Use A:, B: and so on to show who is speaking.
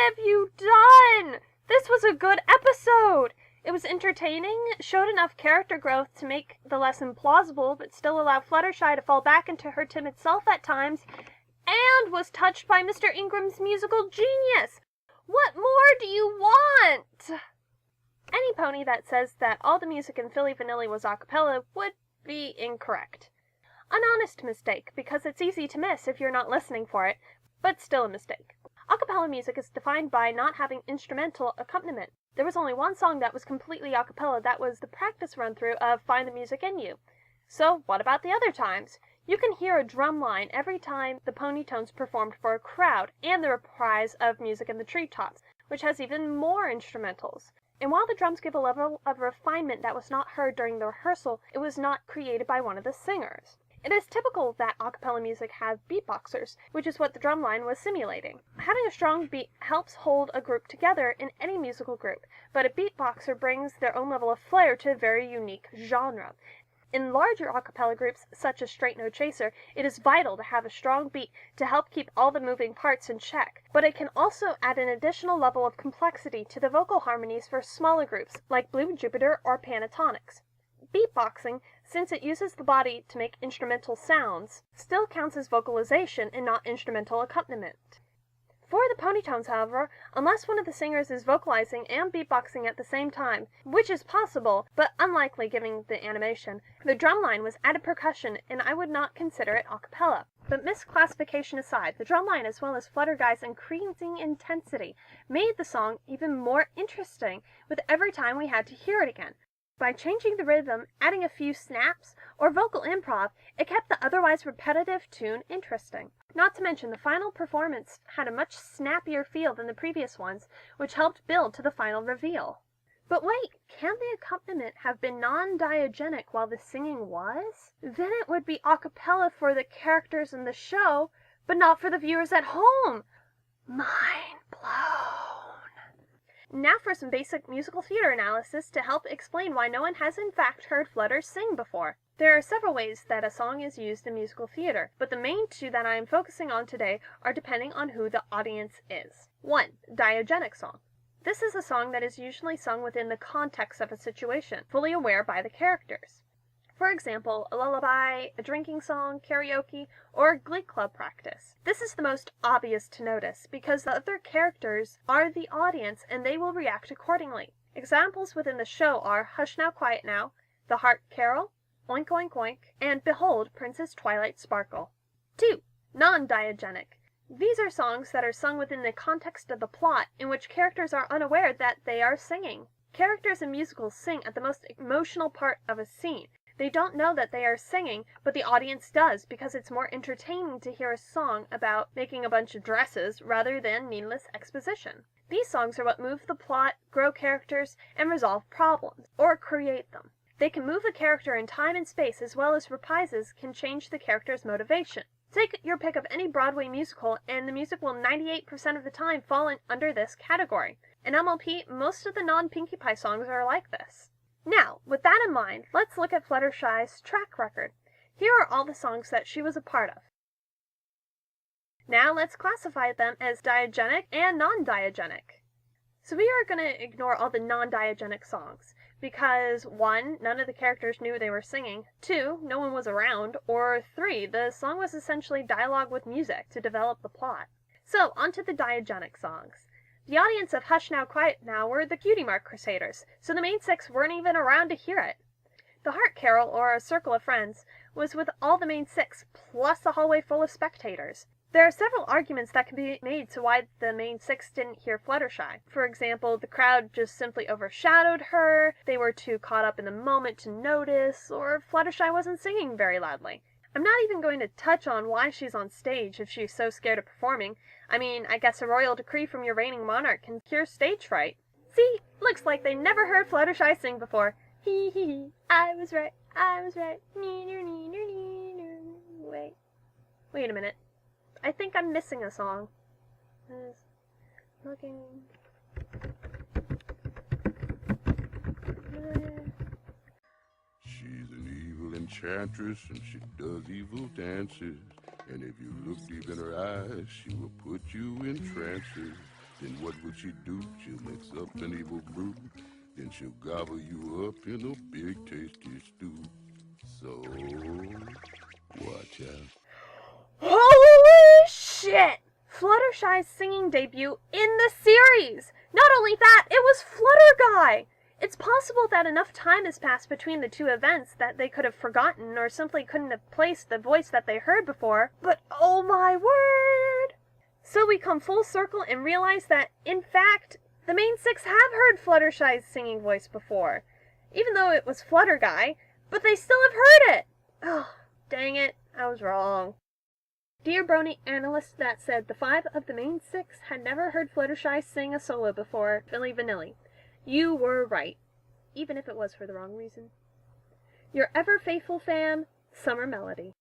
A: have you done? This was a good episode. It was entertaining, showed enough character growth to make the lesson plausible, but still allow Fluttershy to fall back into her timid self at times, and was touched by Mr. Ingram's musical genius. What more do you want? Any pony that says that all the music in Filli Vanilli was a cappella would be incorrect. An honest mistake, because it's easy to miss if you're not listening for it, but still a mistake. A cappella music is defined by not having instrumental accompaniment. There was only one song that was completely a cappella. That was the practice run-through of Find the Music in You. So what about the other times? You can hear a drum line every time the Ponytones performed for a crowd, and the reprise of Music in the Treetops, which has even more instrumentals. And while the drums give a level of refinement that was not heard during the rehearsal, it was not created by one of the singers. It is typical that a cappella music have beatboxers, which is what the drum line was simulating. Having a strong beat helps hold a group together in any musical group, but a beatboxer brings their own level of flair to a very unique genre. In larger a cappella groups, such as Straight No Chaser, it is vital to have a strong beat to help keep all the moving parts in check, but it can also add an additional level of complexity to the vocal harmonies for smaller groups, like Blue Jupiter or Pentatonics. Beatboxing, since it uses the body to make instrumental sounds, still counts as vocalization and not instrumental accompaniment. For the Ponytones, however, unless one of the singers is vocalizing and beatboxing at the same time, which is possible, but unlikely given the animation, the drumline was added percussion, and I would not consider it a cappella. But misclassification aside, the drumline as well as Flutterguy's increasing intensity made the song even more interesting with every time we had to hear it again. By changing the rhythm, adding a few snaps, or vocal improv, it kept the otherwise repetitive tune interesting. Not to mention, the final performance had a much snappier feel than the previous ones, which helped build to the final reveal. But wait, can the accompaniment have been non-diegenic while the singing was? Then it would be a cappella for the characters in the show, but not for the viewers at home. Mind blown. Now for some basic musical theater analysis to help explain why no one has in fact heard Flutter sing before. There are several ways that a song is used in musical theater, but the main two that I am focusing on today are depending on who the audience is. 1. Diegenic song. This is a song that is usually sung within the context of a situation, fully aware by the characters. For example, a lullaby, a drinking song, karaoke, or a glee club practice. This is the most obvious to notice, because the other characters are the audience and they will react accordingly. Examples within the show are Hush Now Quiet Now, The Heart Carol, Oink Oink Oink, and Behold, Princess Twilight Sparkle. 2. Non-diegenic. These are songs that are sung within the context of the plot, in which characters are unaware that they are singing. Characters in musicals sing at the most emotional part of a scene. They don't know that they are singing, but the audience does, because it's more entertaining to hear a song about making a bunch of dresses rather than needless exposition. These songs are what move the plot, grow characters, and resolve problems, or create them. They can move a character in time and space, as well as reprises can change the character's motivation. Take your pick of any Broadway musical, and the music will 98% of the time fall under this category. In MLP, most of the non-Pinkie Pie songs are like this. Now, with that in mind, let's look at Fluttershy's track record. Here are all the songs that she was a part of. Now let's classify them as diegenic and non-diegenic. So we are going to ignore all the non-diegenic songs, because 1, none of the characters knew they were singing, 2, no one was around, or 3, the song was essentially dialogue with music to develop the plot. So, onto the diegenic songs. The audience of Hush Now Quiet Now were the Cutie Mark Crusaders, so the main 6 weren't even around to hear it. The Heart Carol, or A Circle of Friends, was with all the main 6, plus a hallway full of spectators. There are several arguments that can be made to why the main 6 didn't hear Fluttershy. For example, the crowd just simply overshadowed her, they were too caught up in the moment to notice, or Fluttershy wasn't singing very loudly. I'm not even going to touch on why she's on stage if she's so scared of performing. I mean, I guess a royal decree from your reigning monarch can cure stage fright. See, looks like they never heard Fluttershy sing before. Hee hee hee, I was right, Wait a minute. I think I'm missing a song. Looking...
B: She's an evil enchantress and she does evil dances. And if you look deep in her eyes, she will put you in trances. Then what will she do? She'll mix up an evil brew. Then she'll gobble you up in a big tasty stew. So, watch out.
A: Holy shit! Fluttershy's singing debut in the series! Not only that, it was Flutter Guy! It's possible that enough time has passed between the two events that they could have forgotten or simply couldn't have placed the voice that they heard before, but oh my word! So we come full circle and realize that, in fact, the main six have heard Fluttershy's singing voice before, even though it was Flutter Guy, but they still have heard it! Oh, dang it, I was wrong. Dear Brony analyst that said the 5 of the main 6 had never heard Fluttershy sing a solo before, Filli Vanilli. You were right, even if it was for the wrong reason. Your ever faithful fan, Summer Melody.